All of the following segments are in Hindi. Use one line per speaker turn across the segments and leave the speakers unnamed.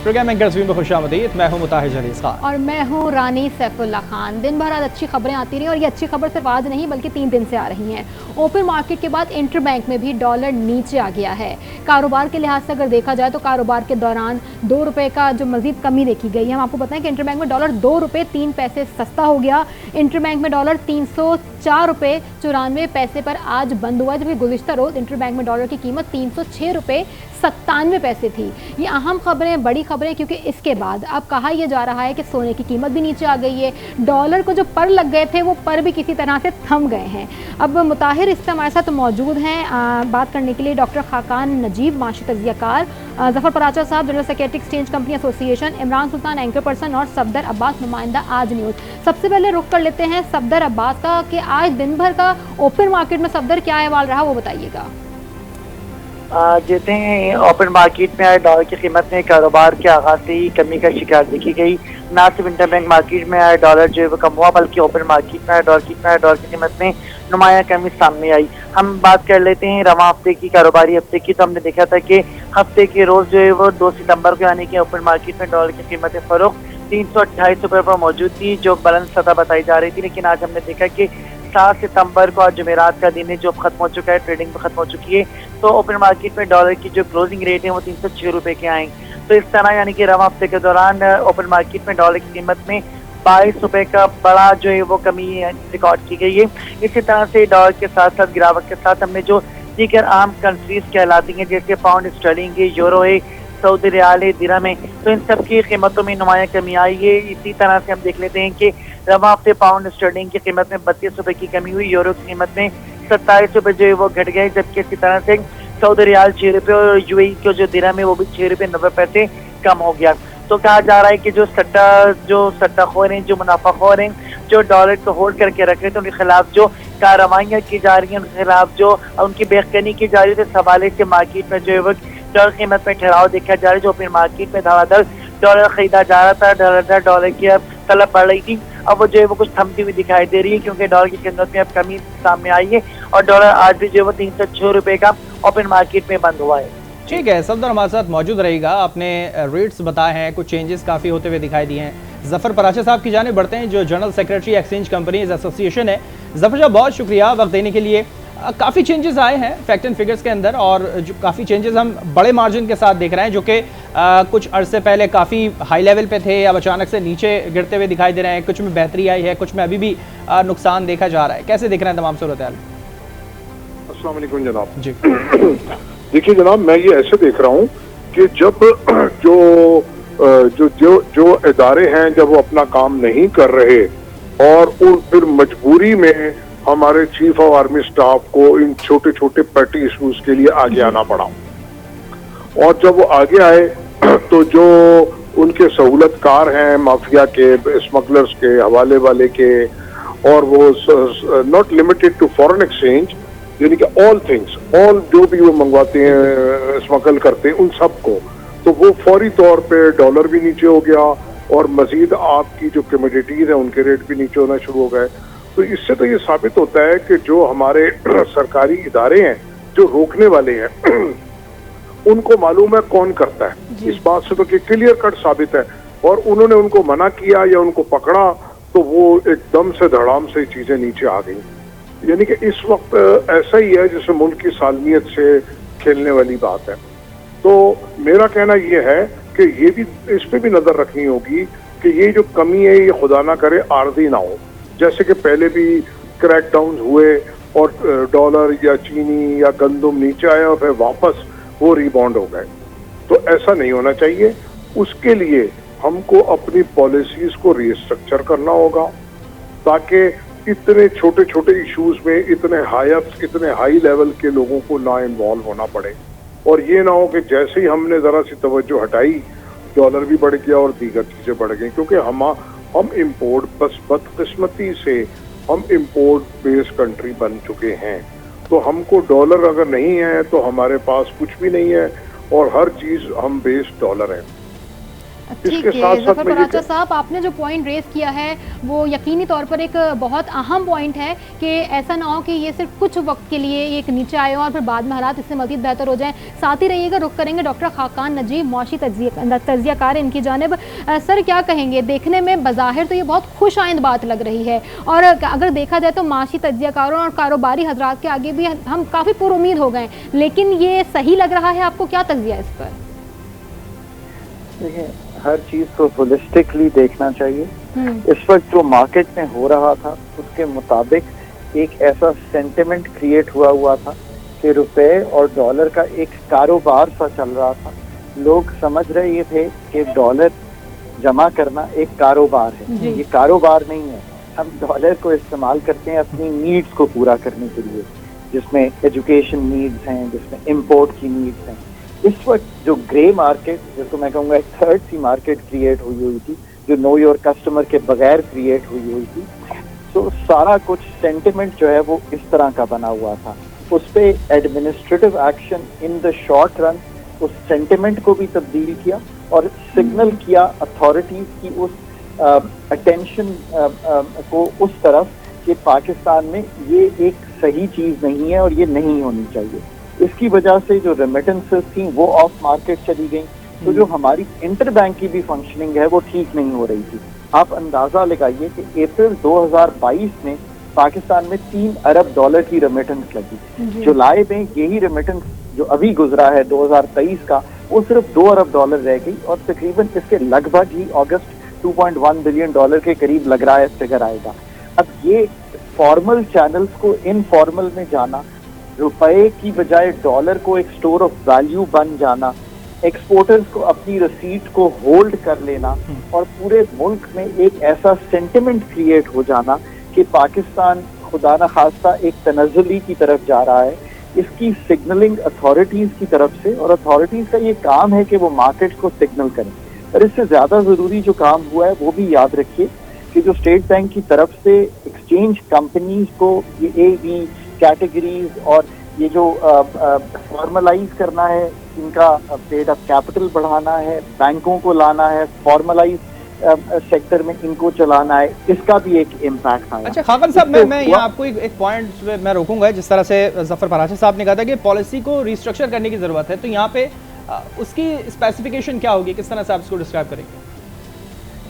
प्रोग्राम एंकर स्क्रीन पर खुशामदीद। मैं हूं मुताहिर जलीस खान
और मैं हूं रानी सैफुल्ला खान। दिन भर आज अच्छी खबरें आती रही और ये अच्छी खबर सिर्फ आज नहीं बल्कि 3 दिन से आ रही हैं। ओपन मार्केट के बाद इंटरबैंक में भी डॉलर नीचे आ गया है। कारोबार के लिहाज से अगर देखा जाए तो कारोबार के दौरान 2 रुपये का जो मजीद कमी देखी गई है। हम आपको बताएं कि इंटरबैंक में डॉलर 2 रुपये 3 पैसे सस्ता हो गया। इंटरबैंक में डॉलर 304 रुपये 94 पैसे पर आज बंद हुआ, जबकि गुज़िश्ता रोज़ इंटरबैंक में डॉलर की कीमत 306 रुपये 97 पैसे थी। ये अहम खबरें, बड़ी खबरें, क्योंकि इसके बाद अब कहा यह जा रहा है कि सोने की कीमत भी नीचे आ गई है। डॉलर को जो पर लग गए थे वो पर भी किसी तरह से थम गए हैं। अब मुताहिर इस समय हमारे साथ मौजूद हैं बात करने के लिए डॉक्टर खाकान नजीब, माशी तज्जियाकार, Zafar Paracha Sahab, general secretary exchange company association, Imran Sultan anchor person और सफदर अब्बास, नुमाइंदा आज न्यूज़। सबसे पहले रुख कर लेते हैं सफदर अब्बास का कि आज दिन भर का ओपन मार्केट में सफदर क्या अहवाल रहा वो बताइएगा।
जैसे ओपन मार्केट में आए डॉलर की कीमत में कारोबार के आगाज से ही कमी का शिकार देखी गई। ना सिर्फ इंटरबैंक मार्केट में आए डॉलर जो है वो कम हुआ, बल्कि ओपन मार्केट में आए डॉलर की कीमत में नुमाया कमी सामने आई। हम बात कर लेते हैं रवा हफ्ते की, कारोबारी हफ्ते की। तो हमने देखा था कि हफ्ते के रोज जो है वो 2 सितंबर को यानी कि ओपन मार्केट में डॉलर की कीमत फरोख्त 328 रुपये पर मौजूद थी, जो बुलंद सतह बताई जा रही थी। लेकिन आज हमने देखा कि 7 सितंबर को आज जुमेरात का दिन है, जो खत्म हो चुका है, ट्रेडिंग भी खत्म हो चुकी है। तो ओपन मार्केट में डॉलर की जो क्लोजिंग रेट है वो 306 रुपये के आए। तो इस तरह यानी कि रवा हफ्ते के दौरान ओपन मार्केट में डॉलर की कीमत में 22 रुपये का बड़ा जो है वो कमी रिकॉर्ड की गई है। इसी तरह से डॉलर के साथ साथ गिरावट के साथ हमने जो दीगर आम कंट्रीज कहलाती हैं, जैसे पाउंड स्टर्लिंग है, यूरो है, सऊदी रियाल है, दिरहम है, तो इन सब की कीमतों में नुमाया कमी आई है। इसी तरह से हम देख लेते हैं कि रवा हफ्ते पाउंड स्टर्लिंग की कीमत में 32 रुपये की कमी हुई, यूरो की कीमत में 27 रुपये जो है वो घट गए, जबकि इसी तरह से सऊदी रियाल 6 रुपये और यूएई का जो दिरहम है वो भी 6 रुपये 90 पैसे कम हो गया। तो कहा जा रहा है कि जो सट्टाखोर हैं, जो मुनाफाखोर हैं, जो डॉलर को होल्ड करके रख रहे थे, उनके खिलाफ जो कार्रवाइयाँ की जा रही हैं, उनके खिलाफ जो उनकी बेखनी की जा रही है, इस हवाले से मार्केट में जो है वो डॉलर कीमत में ठहराव देखा जा रहा है। जो फिर मार्केट में धड़ाधड़ डॉलर खरीदा जा रहा था, धड़ाधड़ डॉलर की अब तलब बढ़ रही थी, अब वो जो है वो कुछ थमती हुई दिखाई दे रही है, क्योंकि डॉलर की कीमत में अब कमी सामने आई है और डॉलर आज भी जो है वो 306 रुपये का ओपन मार्केट में बंद हुआ है।
ठीक है, सफदर हमारे साथ मौजूद रहेगा। आपने रेट्स बताए हैं, कुछ चेंजेस काफ़ी होते हुए दिखाई दिए हैं। जफ़र पराचा साहब की जानिब बढ़ते हैं, जो general secretary exchange companies association है। जफ़र साहब, बहुत शुक्रिया वक्त देने के लिए। काफ़ी चेंजेस आए हैं फैक्ट एंड फिगर्स के अंदर, और जो काफ़ी चेंजेस हम बड़े मार्जिन के साथ देख रहे हैं, जो कि कुछ अरसे पहले काफ़ी हाई लेवल पे थे, अब अचानक से नीचे गिरते हुए दिखाई दे रहे हैं। कुछ में बेहतरी आई है, कुछ में अभी भी नुकसान देखा जा रहा है। कैसे देख रहे हैं तमाम सूरत हाल?
अस्सलाम वालेकुम जनाब
जी।
देखिए जनाब, मैं ये ऐसे देख रहा हूँ कि जब जो इदारे हैं, जब वो अपना काम नहीं कर रहे और फिर मजबूरी में हमारे चीफ ऑफ आर्मी स्टाफ को इन छोटे छोटे पेटी इशूज के लिए आगे आना पड़ा, और जब वो आगे आए तो जो उनके सहूलतकार हैं माफिया के, स्मगलर्स के, हवाले वाले के, और वो not limited to foreign exchange, यानी कि ऑल थिंग्स, ऑल जो भी वो मंगवाते हैं, स्मगल करते हैं, उन सबको, तो वो फौरी तौर पे डॉलर भी नीचे हो गया और मजीद आपकी जो कमोडिटीज है उनके रेट भी नीचे होना शुरू हो गए। तो इससे तो ये साबित होता है कि जो हमारे सरकारी इदारे हैं, जो रोकने वाले हैं, उनको मालूम है कौन करता है। इस बात से तो कि क्लियर कट साबित है, और उन्होंने उनको मना किया या उनको पकड़ा तो वो एकदम से धड़ाम से चीजें नीचे आ गई। यानी कि इस वक्त ऐसा ही है जैसे मुल्क की सालमियत से खेलने वाली बात है। तो मेरा कहना यह है कि ये भी, इस पे भी नजर रखनी होगी कि ये जो कमी है ये खुदा ना करे आर्जी ना हो, जैसे कि पहले भी क्रैकडाउन हुए और डॉलर या चीनी या गंदम नीचे आए और फिर वापस वो रिबाउंड हो गए। तो ऐसा नहीं होना चाहिए। उसके लिए हमको अपनी पॉलिसीज को रीस्ट्रक्चर करना होगा, ताकि इतने छोटे छोटे इश्यूज में इतने हाई लेवल के लोगों को ना इन्वॉल्व होना पड़े, और ये ना हो कि जैसे ही हमने जरा सी तवज्जो हटाई डॉलर भी बढ़ गया और दीगर चीजें बढ़ गई, क्योंकि हम इम्पोर्ट, बस बदकिस्मती से हम इम्पोर्ट बेस्ड कंट्री बन चुके हैं। तो हमको डॉलर अगर नहीं है तो हमारे पास कुछ भी नहीं है, और हर चीज हम बेस्ड डॉलर है।
ठीक है जफर पराचा साहब, आपने जो पॉइंट रेस किया है वो यकीनी तौर पर एक बहुत अहम पॉइंट है कि ऐसा ना हो कि ये सिर्फ कुछ वक्त के लिए एक नीचे आए हो और फिर बाद में हालात इससे मज़ीद बेहतर हो जाएं। साथ ही रहिएगा, रुख करेंगे डॉक्टर खाकान नजीब, मौशी तज्जियाकार इनकी जानिब। सर क्या कहेंगे, देखने में बज़ाहिर तो ये बहुत खुश आइंद बात लग रही है और अगर देखा जाए तो माशी तज्जियाकारों और कारोबारी हजरात के आगे भी हम काफ़ी पुरुमीद हो गए, लेकिन ये सही लग रहा है आपको? क्या तज्जिया इस पर?
देखिए, हर चीज को होलिस्टिकली देखना चाहिए। इस वक्त जो मार्केट में हो रहा था उसके मुताबिक एक ऐसा सेंटिमेंट क्रिएट हुआ था कि रुपए और डॉलर का एक कारोबार सा चल रहा था। लोग समझ रहे थे कि डॉलर जमा करना एक कारोबार है। ये कारोबार नहीं है। हम डॉलर को इस्तेमाल करते हैं अपनी नीड्स को पूरा करने के लिए, जिसमें एजुकेशन नीड्स हैं, जिसमें इम्पोर्ट की नीड्स हैं। इस वक्त जो ग्रे मार्केट, जिसको मैं कहूँगा एक थर्ड सी मार्केट क्रिएट हुई थी, जो नो योर कस्टमर के बगैर क्रिएट हुई थी, तो सारा कुछ सेंटिमेंट जो है वो इस तरह का बना हुआ था। उस पे administrative action in the short run उस सेंटिमेंट को भी तब्दील किया और सिग्नल किया अथॉरिटीज की उस अटेंशन को उस तरफ कि पाकिस्तान में ये एक सही चीज नहीं है और ये नहीं होनी चाहिए। इसकी वजह से जो रेमिटेंसेस थी वो ऑफ मार्केट चली गई, तो जो हमारी इंटरबैंक की भी फंक्शनिंग है वो ठीक नहीं हो रही थी। आप अंदाजा लगाइए कि अप्रैल 2022 में पाकिस्तान में 3 अरब डॉलर की रेमिटेंस लगी। जुलाई में यही रेमिटेंस जो अभी गुजरा है 2023 का, वो सिर्फ 2 अरब डॉलर रह गई और तकरीबन इसके लगभग ही अगस्त 2.1 बिलियन डॉलर के करीब लग रहा है फिगर आएगा। अब ये फॉर्मल चैनल्स को इनफॉर्मल में जाना, रुपए की बजाय डॉलर को एक स्टोर ऑफ वैल्यू बन जाना, एक्सपोर्टर्स को अपनी रसीद को होल्ड कर लेना और पूरे मुल्क में एक ऐसा सेंटिमेंट क्रिएट हो जाना कि पाकिस्तान खुदा न खास्ता एक तनज़्ज़ुली की तरफ जा रहा है, इसकी सिग्नलिंग अथॉरिटीज की तरफ से, और अथॉरिटीज का ये काम है कि वो मार्केट को सिग्नल करें। पर इससे ज्यादा जरूरी जो काम हुआ है वो भी याद रखिए कि जो स्टेट बैंक की तरफ से एक्सचेंज कंपनीज को ये A-B कैटेगरीज और ये जो फॉर्मलाइज करना है, इनका पेड अप कैपिटल बढ़ाना है, बैंकों को लाना है, फॉर्मलाइज सेक्टर में इनको चलाना है, इसका भी एक इम्पैक्ट आया।
अच्छा खाकन साहब, मैं यहाँ आपको एक पॉइंट मैं रोकूंगा। जिस तरह से जफर पराचा साहब ने कहा था कि पॉलिसी को रिस्ट्रक्चर करने की जरूरत है, तो यहाँ पे उसकी स्पेसिफिकेशन क्या होगी, किस तरह से आप इसको डिस्क्राइब करेंगे?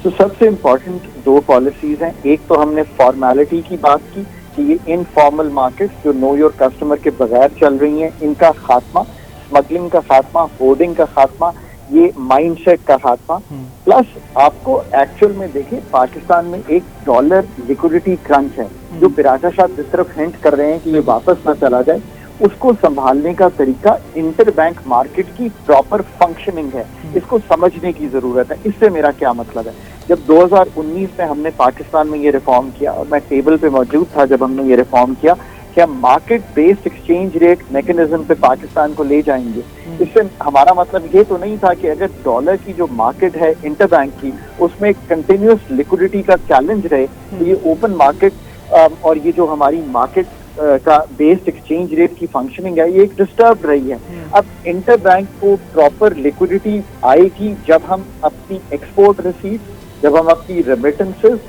तो सबसे इम्पोर्टेंट 2 पॉलिसीज हैं। एक तो हमने फॉर्मेलिटी की बात की कि ये इनफॉर्मल मार्केट्स जो नो योर कस्टमर के बगैर चल रही हैं, इनका खात्मा, स्मगलिंग का खात्मा, होर्डिंग का खात्मा, ये माइंडसेट का खात्मा। प्लस आपको एक्चुअल में देखें, पाकिस्तान में एक डॉलर लिक्विडिटी क्रंच है जो पराचा साहब जिस तरफ हिंट कर रहे हैं कि ये वापस ना चला जाए, उसको संभालने का तरीका इंटरबैंक मार्केट की प्रॉपर फंक्शनिंग है। इसको समझने की जरूरत है। इससे मेरा क्या मतलब है, जब 2019 में हमने पाकिस्तान में ये रिफॉर्म किया और मैं टेबल पे मौजूद था जब हमने ये रिफॉर्म किया कि हम market based exchange rate mechanism पे पाकिस्तान को ले जाएंगे। इससे हमारा मतलब ये तो नहीं था कि अगर डॉलर की जो मार्केट है इंटरबैंक की, उसमें कंटिन्यूस लिक्विडिटी का चैलेंज रहे, तो ये ओपन मार्केट और ये जो हमारी मार्केट का बेस्ड एक्सचेंज रेट की फंक्शनिंग है, ये एक डिस्टर्ब रही है। अब इंटरबैंक को प्रॉपर लिक्विडिटी आएगी जब हम अपनी एक्सपोर्ट रिसीट, जब हम अपनी रेमिटेंसेस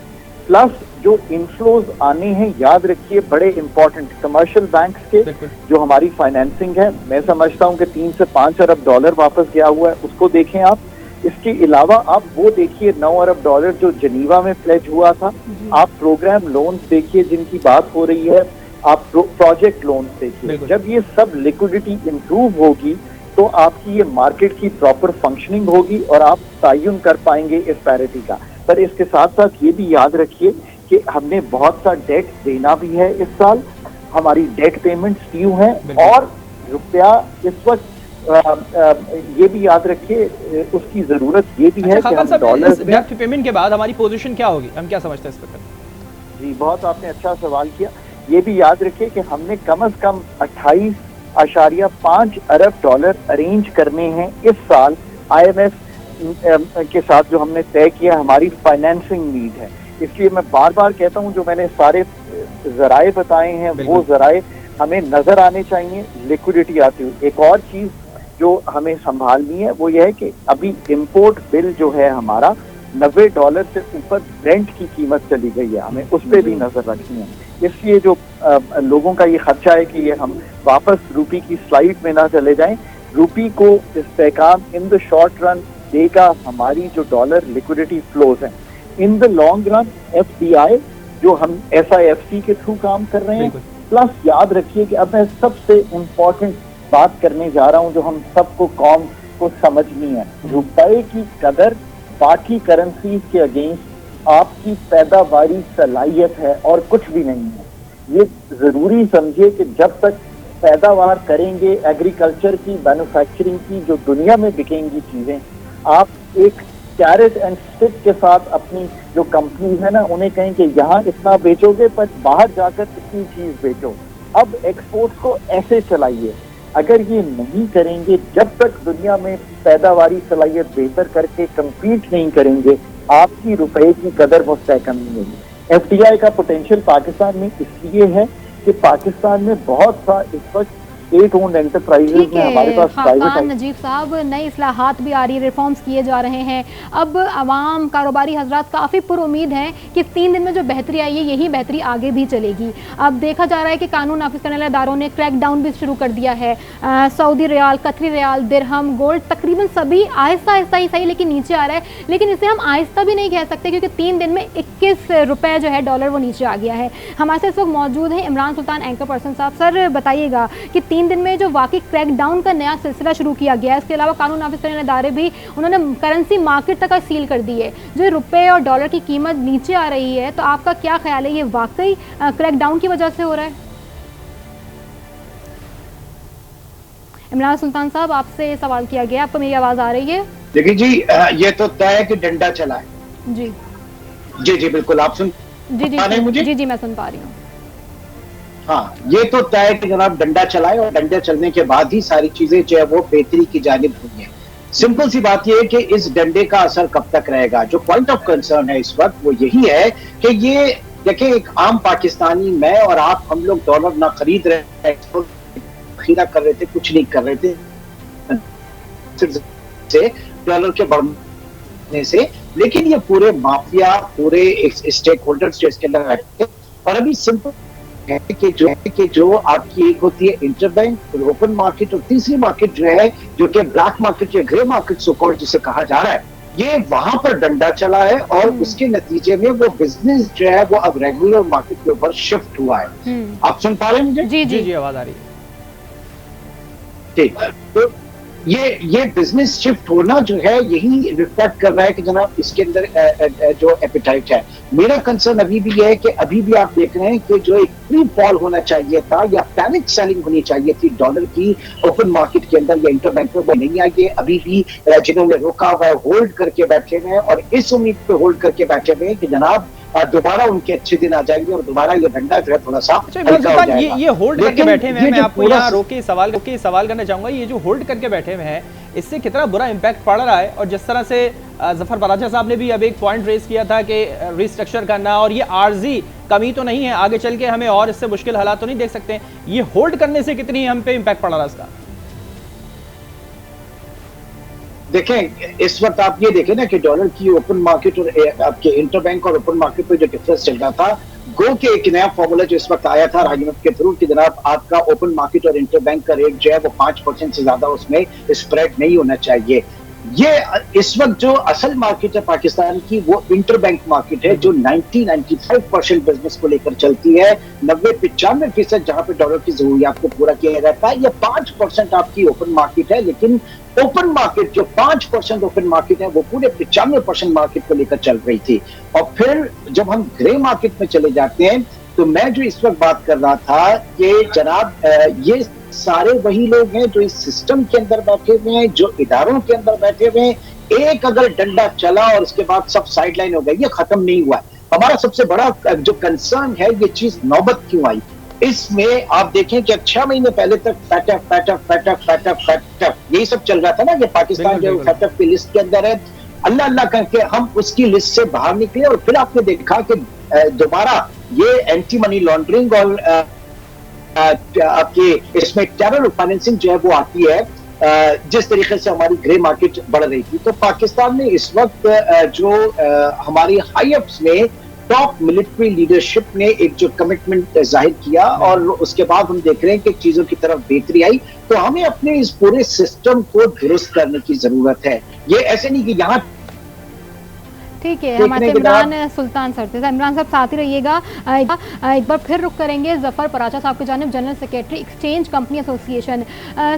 प्लस जो इनफ्लोज आने हैं, याद रखिए बड़े इंपॉर्टेंट कमर्शियल बैंक्स के जो हमारी फाइनेंसिंग है, मैं समझता हूं कि 3 से 5 अरब डॉलर वापस गया हुआ है, उसको देखें आप। इसके अलावा आप वो देखिए 9 अरब डॉलर जो जनीवा में प्लेज हुआ था, आप प्रोग्राम लोन्स देखिए जिनकी बात हो रही है, आप प्रोजेक्ट लोन्स देखिए। जब ये सब लिक्विडिटी इंप्रूव होगी तो आपकी ये मार्केट की प्रॉपर फंक्शनिंग होगी और आप तयन कर पाएंगे इस पैरिटी का। पर इसके साथ साथ ये भी याद रखिए कि हमने बहुत सा डेट देना भी है इस साल, हमारी डेट पेमेंट्स ड्यू हैं और रुपया इस वक्त ये भी याद रखिए उसकी जरूरत ये भी है कि हम डॉलर
डेट पेमेंट के बाद हमारी पोजीशन क्या होगी, हम क्या समझते हैं इस पर?
जी बहुत आपने अच्छा सवाल किया। ये भी याद रखिए कि हमने कम से कम 28.5 अरब डॉलर अरेंज करने हैं इस साल IMF के साथ, जो हमने तय किया हमारी फाइनेंसिंग नीड है। इसलिए मैं बार बार कहता हूं जो मैंने सारे जराए बताए हैं वो जराए हमें नजर आने चाहिए लिक्विडिटी आती हुई। एक और चीज जो हमें संभालनी है वो ये है कि अभी इम्पोर्ट बिल जो है हमारा $90 से ऊपर ब्रेंट की कीमत चली गई है, हमें उस पर भी नजर रखनी है। इसलिए जो लोगों का ये खर्चा है कि ये हम वापस रूपी की स्लाइड में ना चले जाएं, रूपी को इस्तेहकाम इन द शॉर्ट रन देगा हमारी जो डॉलर लिक्विडिटी फ्लोज हैं। In the long run FDI जो हम SIFC के थ्रू काम कर रहे हैं, प्लस याद रखिए कि अब मैं सबसे इम्पोर्टेंट बात करने जा रहा हूं जो हम सबको कौम को समझनी है। रुपए की कदर बाकी करेंसीज के अगेंस्ट आपकी पैदावारी सलाहियत है और कुछ भी नहीं है। ये जरूरी समझिए कि जब तक पैदावार करेंगे एग्रीकल्चर की, मैन्युफैक्चरिंग की, जो दुनिया में बिकेंगी चीजें, आप एक कैरेट एंड स्टिक के साथ अपनी जो कंपनी है ना उन्हें कहें कि यहाँ इतना बेचोगे पर बाहर जाकर इतनी चीज बेचो। अब एक्सपोर्ट्स को ऐसे चलाइए। अगर ये नहीं करेंगे, जब तक दुनिया में पैदावारी सलाहियत बेहतर करके compete नहीं करेंगे, आपकी रुपए की कदर मुस्तहकम नहीं होगी। FDI का पोटेंशियल पाकिस्तान में इसलिए है कि पाकिस्तान में बहुत सा इस वक्त स्टेट ओन्ड एंटरप्राइजेज में हमारे पास प्राइवेट।
नजीब साहब, नई इस्लाहात भी आ रही है, रिफॉर्म्स किए जा रहे हैं। अब आवाम कारोबारी हजरात काफ़ी पुरुमीद हैं कि 3 दिन में जो बेहतरी आई है यही बेहतरी आगे भी चलेगी। अब देखा जा रहा है कि कानून नाफिज करने वाले इदारों ने क्रैकडाउन भी शुरू कर दिया है। सऊदी रियाल, कतरी रियाल, दिरहम, गोल्ड तकरीबन सभी आहिस्ता आहिस्ता ही सही लेकिन नीचे आ रहा है। लेकिन इसे हम आहिस्ता भी नहीं कह सकते क्योंकि 3 दिन में 21 रुपये जो है डॉलर वो नीचे आ गया है। हमारे साथ इस वक्त मौजूद हैं इमरान सुल्तान, एंकर पर्सन साहब। सर बताइएगा कि 3 दिन में जो वाकई क्रैकडाउन का नया सिलसिला शुरू किया गया है, इसके अलावा कानून नाफिज करने वाले इदारे भी उन्होंने करेंसी मार्केट तक सील कर दी है, जो रुपए और डॉलर की कीमत नीचे आ रही है, तो आपका क्या ख्याल है, ये वाकई क्रैकडाउन की वजह से हो रहा है? इमरान सुल्तान साहब, आपसे सवाल किया गया, आपको मेरी आवाज आ रही है?
देखिए जी, ये तो तय है कि डंडा चला है।
जी
जी जी बिल्कुल, आप सुन
पा रहे हैं मुझे? जी जी मैं सुन पा रही हूँ।
हाँ, ये तो तय है कि जनाब डंडा चलाए और डंडा चलने के बाद ही सारी चीजें जो है वो बेहतरी की जानिब हुई है। सिंपल सी बात ये है कि इस डंडे का असर कब तक रहेगा। जो पॉइंट ऑफ कंसर्न है इस वक्त वो यही है कि ये देखिए, एक आम पाकिस्तानी, मैं और आप, हम लोग डॉलर ना खरीद रहे, खरीदा कर रहे थे, कुछ नहीं कर रहे थे से डॉलर के बढ़ने से, लेकिन ये पूरे माफिया, पूरे स्टेक होल्डर्स जो इसके अंदर रहते हैं। और अभी सिंपल है कि जो आपकी एक होती है इंटरबैंक, ओपन मार्केट, और तीसरी मार्केट जो है जो कि ब्लैक मार्केट या ग्रे मार्केट सो कॉल्ड जिसे कहा जा रहा है, ये वहां पर डंडा चला है और उसके नतीजे में वो बिजनेस जो है वो अब रेगुलर मार्केट के ऊपर शिफ्ट हुआ है। आप सुन पा रहे हैं मुझे?
जी जी जी, आवाज आ रही है।
ठीक, तो ये बिजनेस शिफ्ट होना जो है यही रिफ्लेक्ट कर रहा है कि जनाब इसके अंदर जो एपेटाइट है। मेरा कंसर्न अभी भी है कि अभी भी आप देख रहे हैं कि जो एक फ्री फॉल होना चाहिए था या पैनिक सेलिंग होनी चाहिए थी डॉलर की ओपन मार्केट के अंदर या इंटरबैंक में, वो नहीं आई है। अभी भी जिन्होंने रोका हुआ है होल्ड करके बैठे हुए हैं और इस उम्मीद पे होल्ड करके बैठे हुए हैं कि जनाब दोबारा उनके अच्छे दिन आ जाएंगे और दोबारा ये डंडा जो है थोड़ा सा हल्का हो जाएगा।
ये होल्ड करके बैठे हुए हैं, मैं आपको यहाँ रोक के सवाल करना चाहूंगा, ये जो होल्ड करके बैठे हुए हैं इससे कितना बुरा इंपैक्ट पड़ रहा है? और जिस तरह से जफर पराचा साहब ने भी अब एक पॉइंट रेज किया था कि रिस्ट्रक्चर करना, और ये आर्जी कमी तो नहीं है, आगे चल के हमें और इससे मुश्किल हालात तो नहीं देख सकते, ये होल्ड करने से कितनी हम पे इंपैक्ट पड़ रहा है इसका?
देखें, इस वक्त आप ये देखें ना कि डॉलर की ओपन मार्केट और आपके इंटरबैंक और ओपन मार्केट पे जो डिफरेंस चल रहा था, गो के एक नया फॉर्मूला जो इस वक्त आया था राजनीति के थ्रू कि जनाब आपका ओपन मार्केट और इंटरबैंक का रेट जो है वो 5% से ज्यादा उसमें स्प्रेड नहीं होना चाहिए। ये इस वक्त जो असल मार्केट है पाकिस्तान की वो इंटरबैंक मार्केट है जो 90-95% बिजनेस को लेकर चलती है। 90-95% जहां पे डॉलर की जरूरियात को पूरा किया जाता है। ये 5% आपकी ओपन मार्केट है, लेकिन ओपन मार्केट जो 5% ओपन मार्केट है वो पूरे 95% मार्केट को लेकर चल रही थी। और फिर जब हम ग्रे मार्केट में चले जाते हैं तो मैं जो इस वक्त बात कर रहा था कि जनाब ये सारे वही लोग हैं जो इस सिस्टम के अंदर बैठे हुए हैं, जो इदारों के अंदर बैठे हुए हैं। एक अगर डंडा चला और उसके बाद सब साइडलाइन हो गया, ये खत्म नहीं हुआ है। हमारा सबसे बड़ा जो कंसर्न है, ये चीज नौबत क्यों आई? इसमें आप देखें कि 6 महीने पहले तक फैटफ यही सब चल रहा था ना कि पाकिस्तान जो फैटफ की लिस्ट के अंदर है, अल्लाह अल्लाह करके हम उसकी लिस्ट से बाहर निकले और फिर आपने देखा कि दोबारा ये एंटी मनी लॉन्ड्रिंग और आपके इसमें टेरर फाइनेंसिंग जो है वो आती है। जिस तरीके से हमारी ग्रे मार्केट बढ़ रही थी। तो पाकिस्तान ने इस वक्त जो हमारी हाई अप्स में टॉप मिलिट्री लीडरशिप ने एक जो कमिटमेंट जाहिर किया और उसके बाद हम देख रहे हैं कि चीजों की तरफ बेहतरी आई। तो हमें अपने इस पूरे सिस्टम को दुरुस्त करने की जरूरत है। ये ऐसे नहीं कि यहाँ
ठीक है, हमारे इमरान सुल्तान सर थे। इमरान साहब साथ ही रहिएगा। एक बार फिर रुक करेंगे जफर पराचा साहब की जानिब, general secretary exchange company association.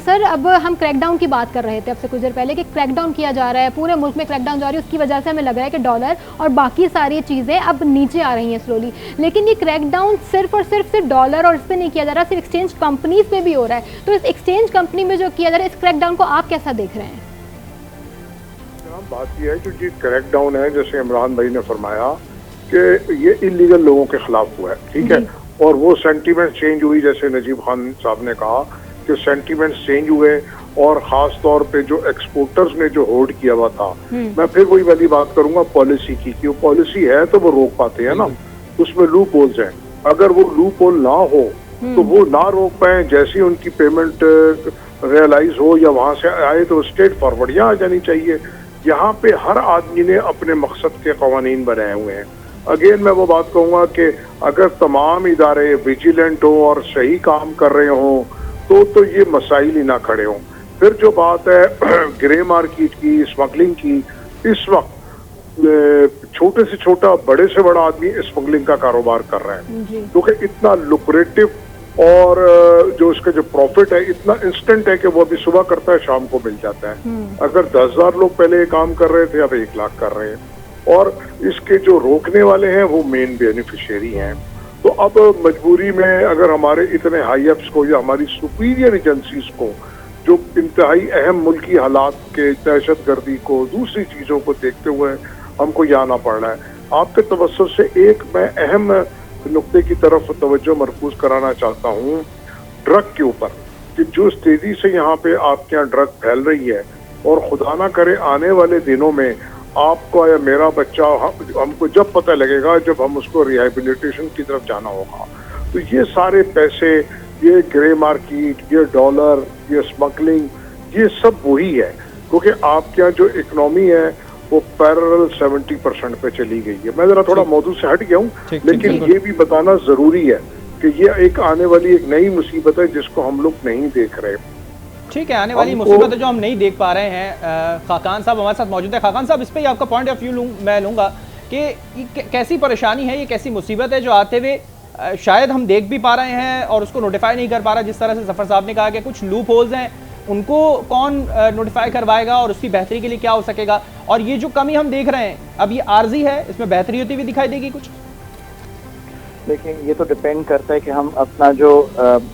Sir, अब हम क्रैकडाउन की बात कर रहे थे अब से कुछ देर पहले कि क्रैकडाउन किया जा रहा है, पूरे मुल्क में क्रैकडाउन जारी है। उसकी वजह से हमें लग रहा है कि डॉलर और बाकी सारी चीज़ें अब नीचे आ रही हैं स्लोली। लेकिन ये क्रैकडाउन सिर्फ और सिर्फ डॉलर और इस पर नहीं किया जा रहा, सिर्फ एक्सचेंज कंपनीज पे भी हो रहा है। तो इस एक्सचेंज कंपनी में जो किया जा रहा है, इस क्रैकडाउन को आप कैसा देख रहे हैं?
बात यह है जो जी क्रैकडाउन है, जैसे इमरान भाई ने फरमाया कि ये इलीगल लोगों के खिलाफ हुआ है, ठीक है, और वो सेंटीमेंट चेंज हुई, जैसे नजीब खान साहब ने कहा कि सेंटीमेंट चेंज हुए, और खास तौर पे जो एक्सपोर्टर्स ने जो होल्ड किया हुआ था, मैं फिर वही वाली बात करूंगा पॉलिसी की, कि वो पॉलिसी है तो वो रोक पाते हैं ना, उसमें लूप होल्स हैं। अगर वो लूप होल ना हो तो वो ना रोक पाए, जैसी उनकी पेमेंट रियलाइज हो या वहां से आए तो स्ट्रेट फॉरवर्ड यहाँ आ जानी चाहिए। यहाँ पे हर आदमी ने अपने मकसद के कवानीन बनाए हुए हैं। अगेन मैं वो बात कहूँगा कि अगर तमाम इदारे विजिलेंट हो और सही काम कर रहे हों तो ये मसाइल ही ना खड़े हों। फिर जो बात है ग्रे मार्केट की, स्मगलिंग की, इस वक्त छोटे से छोटा बड़े से बड़ा आदमी स्मगलिंग का कारोबार कर रहा है, क्योंकि इतना लुक्रेटिव और जो इसका जो प्रॉफिट है इतना इंस्टेंट है कि वो अभी सुबह करता है शाम को मिल जाता है। अगर 10,000 लोग पहले ये काम कर रहे थे, अब 1 लाख कर रहे हैं, और इसके जो रोकने वाले हैं वो मेन बेनिफिशियरी हैं। तो अब मजबूरी में अगर हमारे इतने हाई अप्स को या हमारी सुपीरियर एजेंसीज को, जो इंतहाई अहम मुल्की हालात के, दहशत गर्दी को, दूसरी चीजों को देखते हुए हमको ये आना पड़ रहा है। आपके तवज्जो से एक मैं अहम नुक्ते की तरफ तवज्जो मरकूज कराना चाहता हूँ, ड्रग के ऊपर, कि जो तेजी से यहाँ पे आपके यहाँ ड्रग फैल रही है, और खुदा ना करे आने वाले दिनों में आपको या मेरा बच्चा, हमको जब पता लगेगा जब हम उसको रिहेबिलिटेशन की तरफ जाना होगा, तो ये सारे पैसे, ये ग्रे मार्केट, ये डॉलर, ये स्मगलिंग, ये सब वही है, क्योंकि आपके यहाँ जो इकोनॉमी है वो पैरेलल 70% पे चली गई है। मैं जरा थोड़ा मौजू से हट गया हूँ, लेकिन ये भी बताना जरूरी है कि ये एक आने वाली एक नई मुसीबत है जिसको हम लोग नहीं देख रहे।
ठीक है, आने वाली मुसीबत है जो हम नहीं देख पा रहे हैं। खाकान साहब हमारे साथ मौजूद है। खाकान साहब, इस पे आपका पॉइंट ऑफ व्यू मैं लूंगा कि कैसी परेशानी है, ये कैसी मुसीबत है जो आते हुए शायद हम देख भी पा रहे हैं और उसको नोटिफाई नहीं कर पा रहा। जिस तरह से जफर साहब ने कहा कि कुछ लूप होल्स हैं, उनको कौन नोटिफाई करवाएगा और उसकी बेहतरी के लिए क्या हो सकेगा, और ये जो कमी हम देख रहे हैं अब ये आर्जी है, इसमें बेहतरी होती हुई दिखाई देगी कुछ?
देखिए, ये तो डिपेंड करता है कि हम अपना जो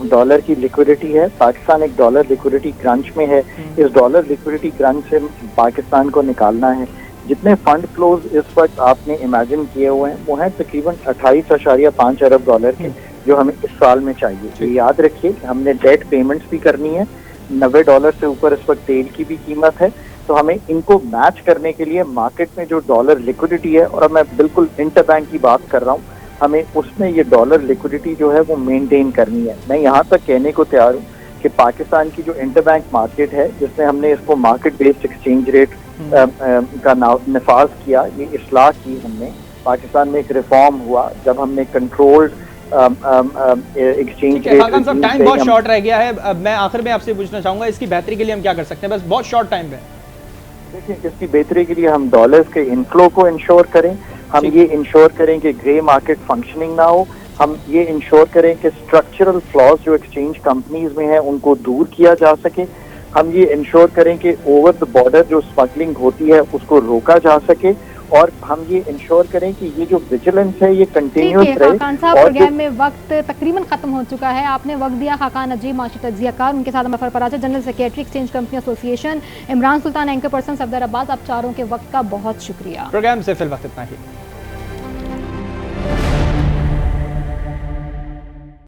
डॉलर की लिक्विडिटी है, पाकिस्तान एक डॉलर लिक्विडिटी क्रंच में है, इस डॉलर लिक्विडिटी क्रंच से पाकिस्तान को निकालना है। जितने फंड फ्लोज इस वक्त आपने इमेजिन किए हुए हैं वो हैं तकरीबन 28.5 अरब डॉलर के, जो हमें इस साल में चाहिए। ये याद रखिए कि हमने डेट पेमेंट्स भी करनी है, $90 से ऊपर इस वक्त तेल की भी कीमत है, तो हमें इनको मैच करने के लिए मार्केट में जो डॉलर लिक्विडिटी है, और अब मैं बिल्कुल इंटरबैंक की बात कर रहा हूँ, हमें उसमें ये डॉलर लिक्विडिटी जो है वो मेंटेन करनी है। मैं यहाँ तक कहने को तैयार हूँ कि पाकिस्तान की जो इंटरबैंक मार्केट है, जिसमें हमने इसको मार्केट बेस्ड एक्सचेंज रेट का नफाज किया, ये इस्लाह की हमने, पाकिस्तान में एक रिफॉर्म हुआ जब हमने कंट्रोल्ड एक्सचेंज रेट।
टाइम बहुत शॉर्ट रह गया है, अब मैं आखिर में आपसे पूछना चाहूंगा इसकी बेहतरी के लिए हम क्या कर सकते हैं, बस बहुत शॉर्ट टाइम पे।
देखिए, इसकी बेहतरी के लिए हम डॉलर्स के इनफ्लो को इंश्योर करें, हम ये इंश्योर करें कि ग्रे मार्केट फंक्शनिंग ना हो, हम ये इंश्योर करें कि स्ट्रक्चरल फ्लॉज जो एक्सचेंज कंपनीज में हैं उनको दूर किया जा सके, हम ये इंश्योर करें कि ओवर द बॉर्डर जो स्मगलिंग होती है उसको रोका जा सके, और हम ये इंश्योर करें कि ये जो विजिलेंस है ये कंटिन्यूस रहे।
खाकान साहब, प्रोग्राम में वक्त तकरीबन खत्म हो चुका है, आपने वक्त दिया। खाकान अजीब, माशी तज्जियाकार, उनके साथ Zafar Paracha, general secretary exchange company association, Imran Sultan, anchor person Safdar Abbas, आप चारों के वक्त का बहुत शुक्रिया।
प्रोग्राम से फिल वक्त इतना ही।